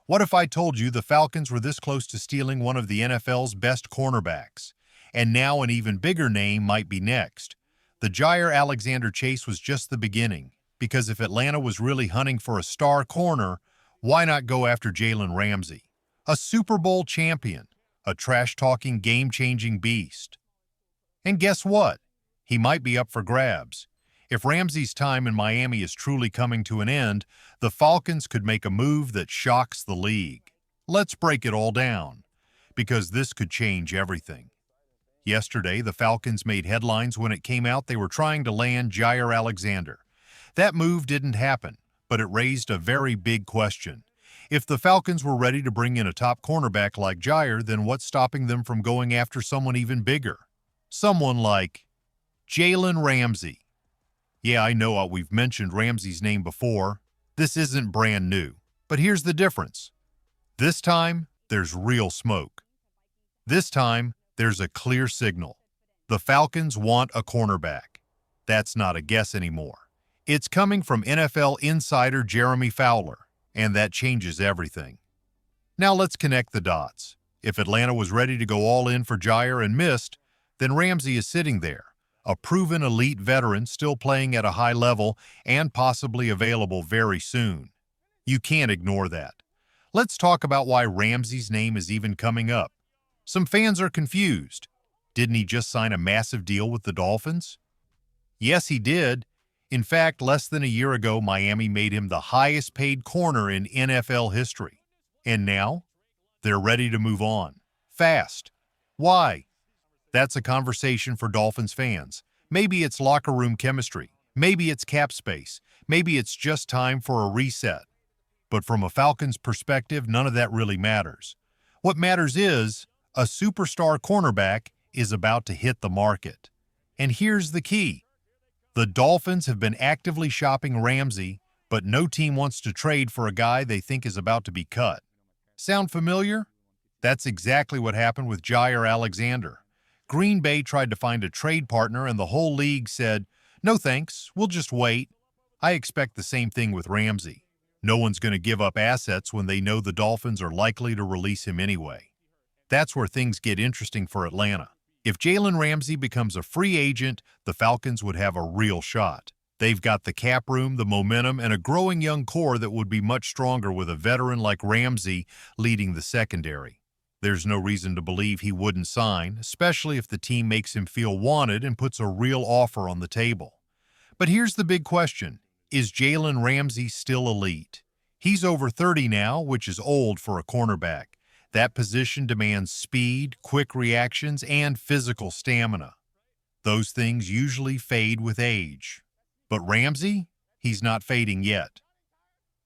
What if I told you the Falcons were this close to stealing one of the NFL's best cornerbacks? And now an even bigger name might be next. The Jaire Alexander chase was just the beginning, because if Atlanta was really hunting for a star corner, why not go after Jalen Ramsey? A Super Bowl champion, a trash-talking, game-changing beast. And guess what? He might be up for grabs. If Ramsey's time in Miami is truly coming to an end, the Falcons could make a move that shocks the league. Let's break it all down, because this could change everything. Yesterday, the Falcons made headlines when it came out they were trying to land Jaire Alexander. That move didn't happen, but it raised a very big question. If the Falcons were ready to bring in a top cornerback like Jaire, then what's stopping them from going after someone even bigger? Someone like Jalen Ramsey. Yeah, I know we've mentioned Ramsey's name before. This isn't brand new. But here's the difference. This time, there's real smoke. This time, there's a clear signal. The Falcons want a cornerback. That's not a guess anymore. It's coming from NFL insider Jeremy Fowler, and that changes everything. Now let's connect the dots. If Atlanta was ready to go all in for Jaire and missed, then Ramsey is sitting there, a proven elite veteran still playing at a high level and possibly available very soon. You can't ignore that. Let's talk about why Ramsey's name is even coming up. Some fans are confused. Didn't he just sign a massive deal with the Dolphins? Yes, he did. In fact, less than a year ago, Miami made him the highest-paid corner in NFL history. And now, they're ready to move on. Fast. Why? That's a conversation for Dolphins fans. Maybe it's locker room chemistry. Maybe it's cap space. Maybe it's just time for a reset. But from a Falcons perspective, none of that really matters. What matters is a superstar cornerback is about to hit the market. And here's the key. The Dolphins have been actively shopping Ramsey, but no team wants to trade for a guy they think is about to be cut. Sound familiar? That's exactly what happened with Jaire Alexander. Green Bay tried to find a trade partner and the whole league said, "No thanks, we'll just wait." I expect the same thing with Ramsey. No one's going to give up assets when they know the Dolphins are likely to release him anyway. That's where things get interesting for Atlanta. If Jalen Ramsey becomes a free agent, the Falcons would have a real shot. They've got the cap room, the momentum, and a growing young core that would be much stronger with a veteran like Ramsey leading the secondary. There's no reason to believe he wouldn't sign, especially if the team makes him feel wanted and puts a real offer on the table. But here's the big question. Is Jalen Ramsey still elite? He's over 30 now, which is old for a cornerback. That position demands speed, quick reactions, and physical stamina. Those things usually fade with age. But Ramsey? He's not fading yet.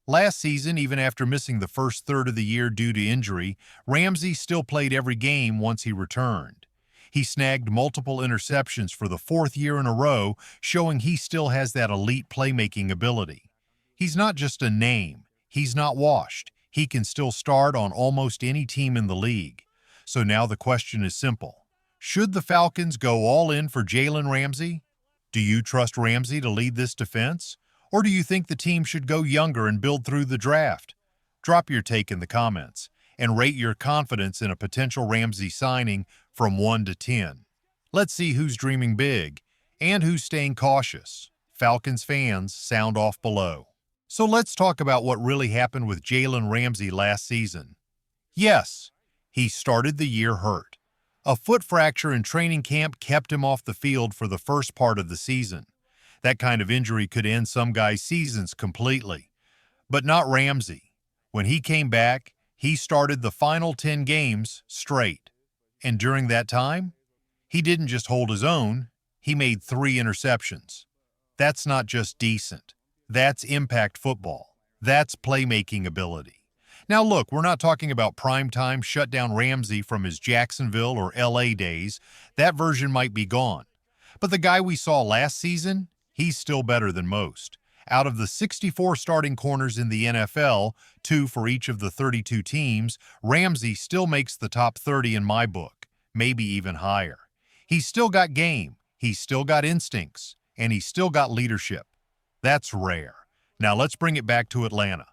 Last season, even after missing the first third of the year due to injury, Ramsey still played every game once he returned. He snagged multiple interceptions for the fourth year in a row, showing he still has that elite playmaking ability. He's not just a name. He's not washed. He can still start on almost any team in the league. So now the question is simple. Should the Falcons go all in for Jalen Ramsey? Do you trust Ramsey to lead this defense? Or do you think the team should go younger and build through the draft? Drop your take in the comments and rate your confidence in a potential Ramsey signing from 1 to 10. Let's see who's dreaming big and who's staying cautious. Falcons fans, sound off below. So let's talk about what really happened with Jalen Ramsey last season. Yes, he started the year hurt. A foot fracture in training camp kept him off the field for the first part of the season. That kind of injury could end some guys' seasons completely. But not Ramsey. When he came back, he started the final 10 games straight. And during that time, he didn't just hold his own, he made 3 interceptions. That's not just decent. That's impact football. That's playmaking ability. Now look, we're not talking about primetime shutdown Ramsey from his Jacksonville or LA days. That version might be gone. But the guy we saw last season, he's still better than most. Out of the 64 starting corners in the NFL, 2 for each of the 32 teams, Ramsey still makes the top 30 in my book, maybe even higher. He's still got game, he's still got instincts, and he's still got leadership. That's rare. Now let's bring it back to Atlanta.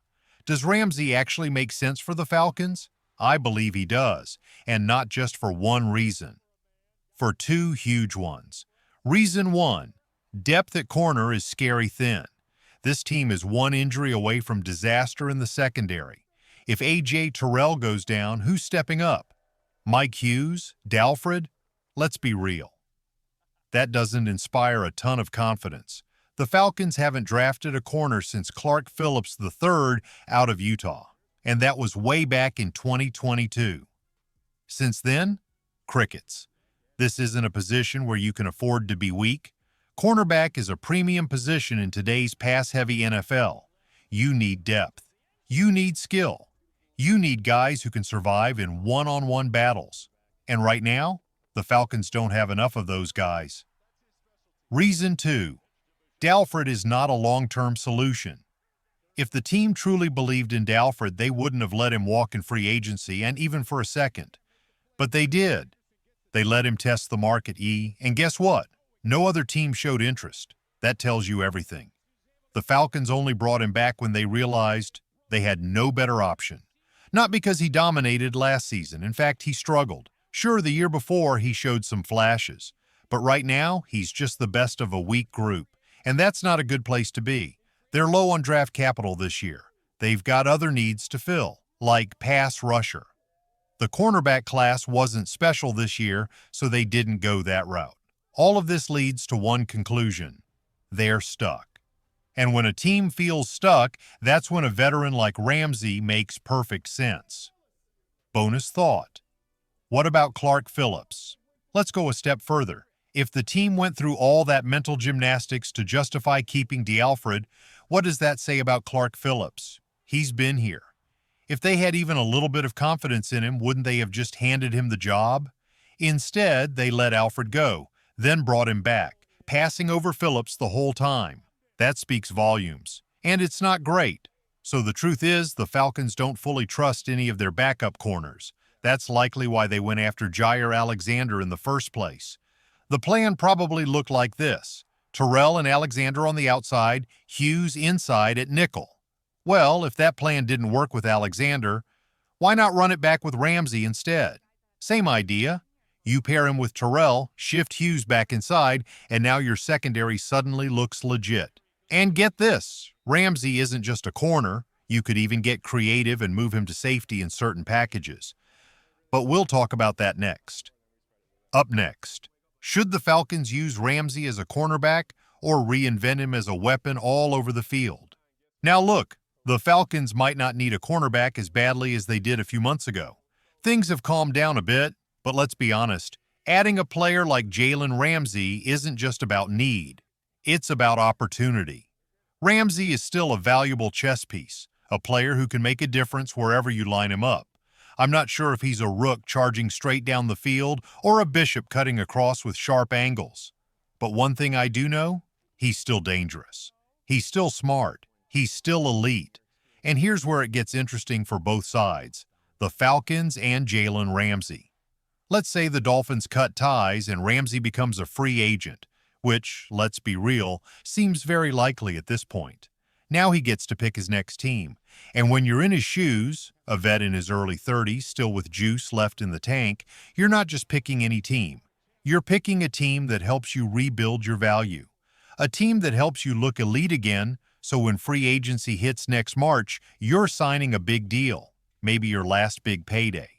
Does Ramsey actually make sense for the Falcons? I believe he does, and not just for one reason. For two huge ones. Reason one, depth at corner is scary thin. This team is one injury away from disaster in the secondary. If A.J. Terrell goes down, who's stepping up? Mike Hughes? Dalford? Let's be real. That doesn't inspire a ton of confidence. The Falcons haven't drafted a corner since Clark Phillips III out of Utah, and that was way back in 2022. Since then, crickets. This isn't a position where you can afford to be weak. Cornerback is a premium position in today's pass-heavy NFL. You need depth. You need skill. You need guys who can survive in one-on-one battles. And right now, the Falcons don't have enough of those guys. Reason two, Dalford is not a long-term solution. If the team truly believed in Dalford, they wouldn't have let him walk in free agency, and even for a second. But they did. They let him test the market, and guess what? No other team showed interest. That tells you everything. The Falcons only brought him back when they realized they had no better option. Not because he dominated last season. In fact, he struggled. Sure, the year before, he showed some flashes. But right now, he's just the best of a weak group. And that's not a good place to be. They're low on draft capital this year. They've got other needs to fill, like pass rusher. The cornerback class wasn't special this year, so they didn't go that route. All of this leads to one conclusion. They're stuck. And when a team feels stuck, that's when a veteran like Ramsey makes perfect sense. Bonus thought. What about Clark Phillips? Let's go a step further. If the team went through all that mental gymnastics to justify keeping Dalford, what does that say about Clark Phillips? He's been here. If they had even a little bit of confidence in him, wouldn't they have just handed him the job? Instead, they let Alfred go, then brought him back, passing over Phillips the whole time. That speaks volumes. And it's not great. So the truth is, the Falcons don't fully trust any of their backup corners. That's likely why they went after Jaire Alexander in the first place. The plan probably looked like this. Terrell and Alexander on the outside, Hughes inside at nickel. Well, if that plan didn't work with Alexander, why not run it back with Ramsey instead? Same idea. You pair him with Terrell, shift Hughes back inside, and now your secondary suddenly looks legit. And get this, Ramsey isn't just a corner. You could even get creative and move him to safety in certain packages. But we'll talk about that next. Up next, should the Falcons use Ramsey as a cornerback or reinvent him as a weapon all over the field? Now look, the Falcons might not need a cornerback as badly as they did a few months ago. Things have calmed down a bit, but let's be honest, adding a player like Jalen Ramsey isn't just about need. It's about opportunity. Ramsey is still a valuable chess piece, a player who can make a difference wherever you line him up. I'm not sure if he's a rook charging straight down the field or a bishop cutting across with sharp angles. But one thing I do know, he's still dangerous. He's still smart. He's still elite. And here's where it gets interesting for both sides, the Falcons and Jalen Ramsey. Let's say the Dolphins cut ties and Ramsey becomes a free agent, which, let's be real, seems very likely at this point. Now he gets to pick his next team. And when you're in his shoes, a vet in his early 30s, still with juice left in the tank, you're not just picking any team. You're picking a team that helps you rebuild your value. A team that helps you look elite again, so when free agency hits next March, you're signing a big deal, maybe your last big payday.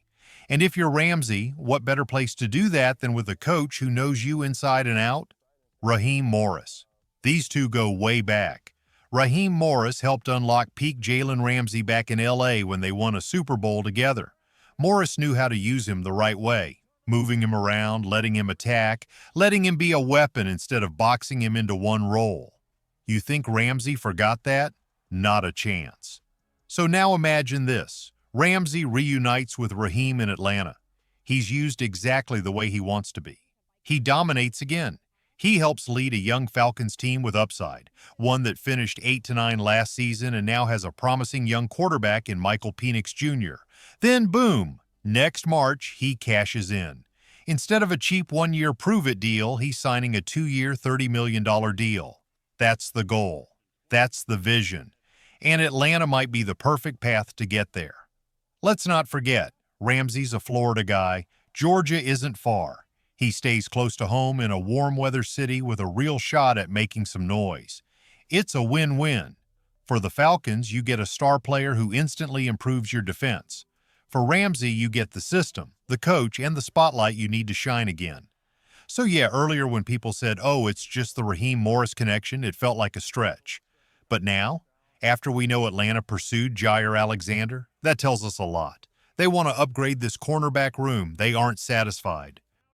And if you're Ramsey, what better place to do that than with a coach who knows you inside and out? Raheem Morris. These two go way back. Raheem Morris helped unlock peak Jalen Ramsey back in L.A. when they won a Super Bowl together. Morris knew how to use him the right way, moving him around, letting him attack, letting him be a weapon instead of boxing him into one role. You think Ramsey forgot that? Not a chance. So now imagine this. Ramsey reunites with Raheem in Atlanta. He's used exactly the way he wants to be. He dominates again. He helps lead a young Falcons team with upside, one that finished 8-9 last season and now has a promising young quarterback in Michael Penix Jr. Then boom, next March he cashes in. Instead of a cheap one-year prove-it deal, he's signing a 2-year, $30 million deal. That's the goal. That's the vision. and Atlanta might be the perfect path to get there. Let's not forget, Ramsay's a Florida guy. Georgia isn't far. He stays close to home in a warm weather city with a real shot at making some noise. It's a win-win. For the Falcons, you get a star player who instantly improves your defense. For Ramsay, you get the system, the coach, and the spotlight you need to shine again. So yeah, earlier when people said, oh, it's just the Raheem Morris connection, it felt like a stretch. But now, after we know Atlanta pursued Jair Alexander, that tells us a lot. They want to upgrade this cornerback room. They aren't satisfied.